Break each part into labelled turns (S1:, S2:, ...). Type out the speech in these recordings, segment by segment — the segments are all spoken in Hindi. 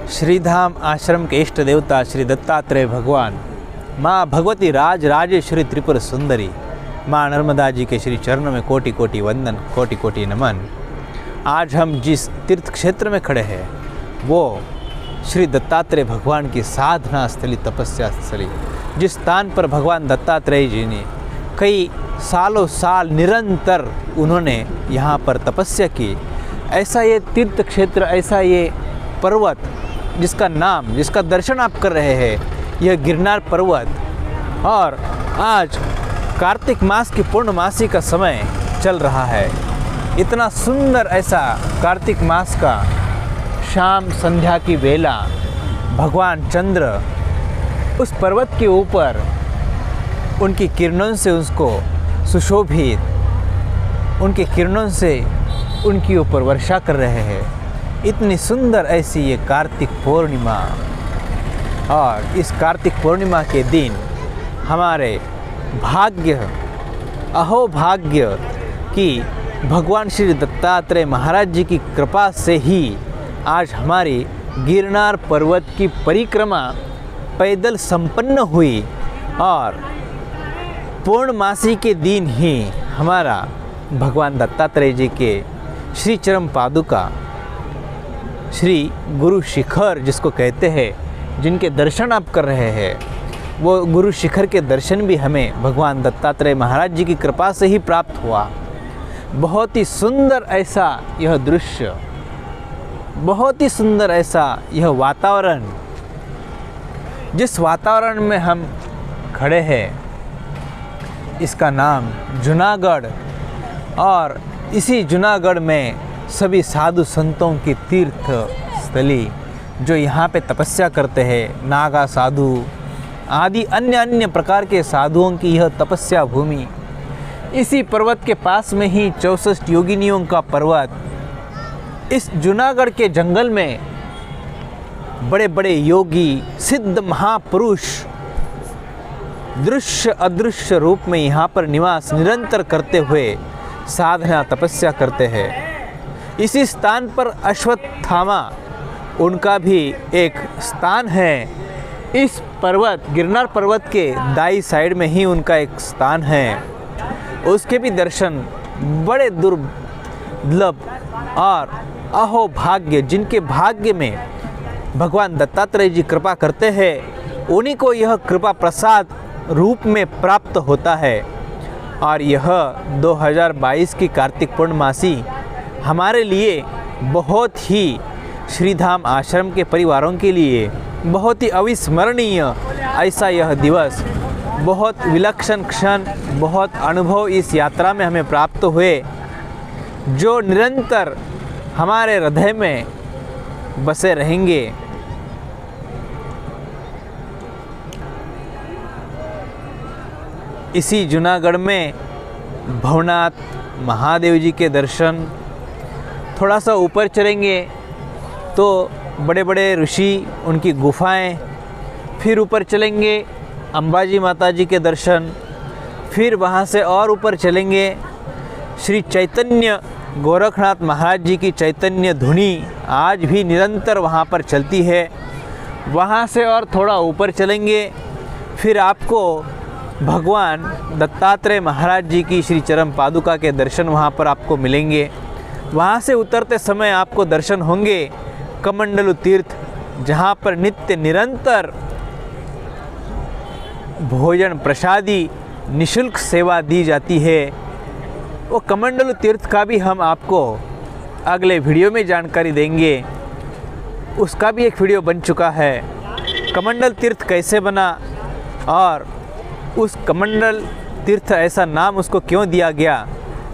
S1: श्रीधाम आश्रम के इष्ट देवता श्री दत्तात्रेय भगवान, माँ भगवती राज राजेश्वरी त्रिपुर सुंदरी, माँ नर्मदा जी के श्री चरणों में कोटि कोटि वंदन, कोटि कोटि नमन। आज हम जिस तीर्थ क्षेत्र में खड़े हैं वो श्री दत्तात्रेय भगवान की साधना स्थली, तपस्या स्थली, जिस स्थान पर भगवान दत्तात्रेय जी ने कई सालों साल निरंतर उन्होंने यहाँ पर तपस्या की। ऐसा ये तीर्थ क्षेत्र, ऐसा ये पर्वत जिसका नाम, जिसका दर्शन आप कर रहे हैं, यह गिरनार पर्वत। और आज कार्तिक मास की पूर्णमासी का समय चल रहा है। इतना सुंदर ऐसा कार्तिक मास का शाम संध्या की वेला, भगवान चंद्र उस पर्वत के ऊपर उनकी किरणों से उसको सुशोभित, उनके किरणों से उनके ऊपर वर्षा कर रहे हैं। इतनी सुंदर ऐसी ये कार्तिक पूर्णिमा, और इस कार्तिक पूर्णिमा के दिन हमारे भाग्य, अहोभाग्य कि भगवान श्री दत्तात्रेय महाराज जी की कृपा से ही आज हमारी गिरनार पर्वत की परिक्रमा पैदल संपन्न हुई। और पूर्णमासी के दिन ही हमारा भगवान दत्तात्रेय जी के श्री चरण पादुका, श्री गुरु शिखर जिसको कहते हैं, जिनके दर्शन आप कर रहे हैं, वो गुरु शिखर के दर्शन भी हमें भगवान दत्तात्रेय महाराज जी की कृपा से ही प्राप्त हुआ। बहुत ही सुंदर ऐसा यह दृश्य, बहुत ही सुंदर ऐसा यह वातावरण, जिस वातावरण में हम खड़े हैं इसका नाम जूनागढ़। और इसी जूनागढ़ में सभी साधु संतों की तीर्थ स्थली, जो यहाँ पे तपस्या करते हैं, नागा साधु आदि अन्य अन्य प्रकार के साधुओं की यह तपस्या भूमि। इसी पर्वत के पास में ही 64 योगिनियों का पर्वत। इस जूनागढ़ के जंगल में बड़े बड़े योगी, सिद्ध महापुरुष दृश्य अदृश्य रूप में यहाँ पर निवास निरंतर करते हुए साधना तपस्या करते हैं। इसी स्थान पर अश्वत्थामा उनका भी एक स्थान है। इस पर्वत, गिरनार पर्वत के दाई साइड में ही उनका एक स्थान है। उसके भी दर्शन बड़े दुर्लभ और अहोभाग्य, जिनके भाग्य में भगवान दत्तात्रेय जी कृपा करते हैं, उन्हीं को यह कृपा प्रसाद रूप में प्राप्त होता है। और यह 2022 की कार्तिक पूर्णमासी हमारे लिए बहुत ही, श्रीधाम आश्रम के परिवारों के लिए बहुत ही अविस्मरणीय ऐसा यह दिवस, बहुत विलक्षण क्षण, बहुत अनुभव इस यात्रा में हमें प्राप्त हुए, जो निरंतर हमारे हृदय में बसे रहेंगे। इसी जूनागढ़ में भवनाथ महादेव जी के दर्शन, थोड़ा सा ऊपर चलेंगे तो बड़े बड़े ऋषि, उनकी गुफाएं, फिर ऊपर चलेंगे अंबाजी माता जी के दर्शन, फिर वहाँ से और ऊपर चलेंगे श्री चैतन्य गोरखनाथ महाराज जी की चैतन्य धुनी आज भी निरंतर वहाँ पर चलती है। वहाँ से और थोड़ा ऊपर चलेंगे, फिर आपको भगवान दत्तात्रेय महाराज जी की श्री चरण पादुका के दर्शन वहाँ पर आपको मिलेंगे। वहाँ से उतरते समय आपको दर्शन होंगे कमंडलु तीर्थ, जहाँ पर नित्य निरंतर भोजन प्रसादी निशुल्क सेवा दी जाती है। वो कमंडलु तीर्थ का भी हम आपको अगले वीडियो में जानकारी देंगे। उसका भी एक वीडियो बन चुका है, कमंडल तीर्थ कैसे बना और उस कमंडल तीर्थ ऐसा नाम उसको क्यों दिया गया,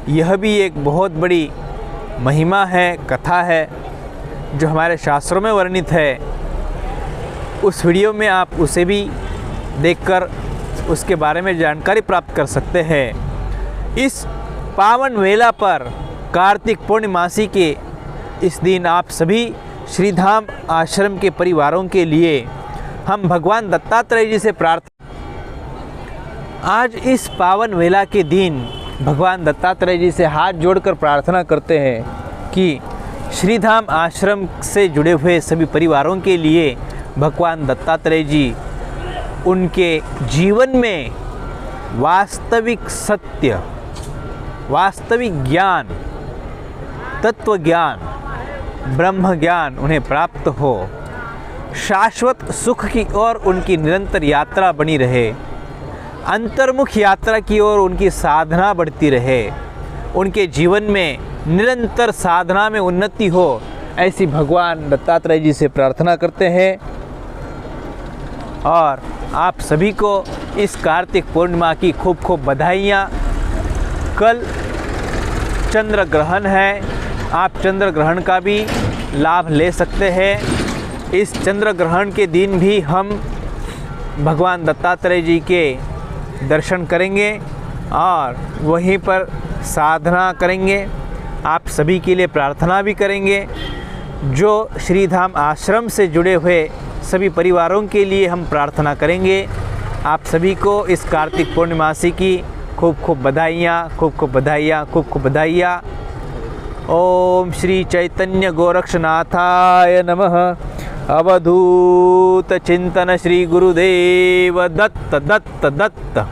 S1: यह भी एक बहुत बड़ी महिमा है, कथा है, जो हमारे शास्त्रों में वर्णित है। उस वीडियो में आप उसे भी देखकर उसके बारे में जानकारी प्राप्त कर सकते हैं। इस पावन वेला पर कार्तिक पूर्णिमासी के इस दिन आप सभी श्रीधाम आश्रम के परिवारों के लिए हम भगवान दत्तात्रेय जी से प्रार्थना, आज इस पावन वेला के दिन भगवान दत्तात्रेय जी से हाथ जोड़कर प्रार्थना करते हैं कि श्रीधाम आश्रम से जुड़े हुए सभी परिवारों के लिए भगवान दत्तात्रेय जी उनके जीवन में वास्तविक सत्य, वास्तविक ज्ञान, तत्व ज्ञान, ब्रह्म ज्ञान उन्हें प्राप्त हो, शाश्वत सुख की ओर उनकी निरंतर यात्रा बनी रहे, अंतर्मुख यात्रा की ओर उनकी साधना बढ़ती रहे, उनके जीवन में निरंतर साधना में उन्नति हो, ऐसी भगवान दत्तात्रेय जी से प्रार्थना करते हैं। और आप सभी को इस कार्तिक पूर्णिमा की खूब खूब बधाइयाँ। कल चंद्र ग्रहण है, आप चंद्र ग्रहण का भी लाभ ले सकते हैं। इस चंद्र ग्रहण के दिन भी हम भगवान दत्तात्रेय जी के दर्शन करेंगे और वहीं पर साधना करेंगे। आप सभी के लिए प्रार्थना भी करेंगे। जो श्रीधाम आश्रम से जुड़े हुए सभी परिवारों के लिए हम प्रार्थना करेंगे। आप सभी को इस कार्तिक पूर्णिमासी की खूब खूब बधाइयाँ, खूब खूब बधाइयाँ, खूब खूब बधाइयाँ। ओम श्री चैतन्य गोरक्षनाथाय नमः। अवधूत चिंतन श्री गुरुदेव दत्त दत्त दत्त।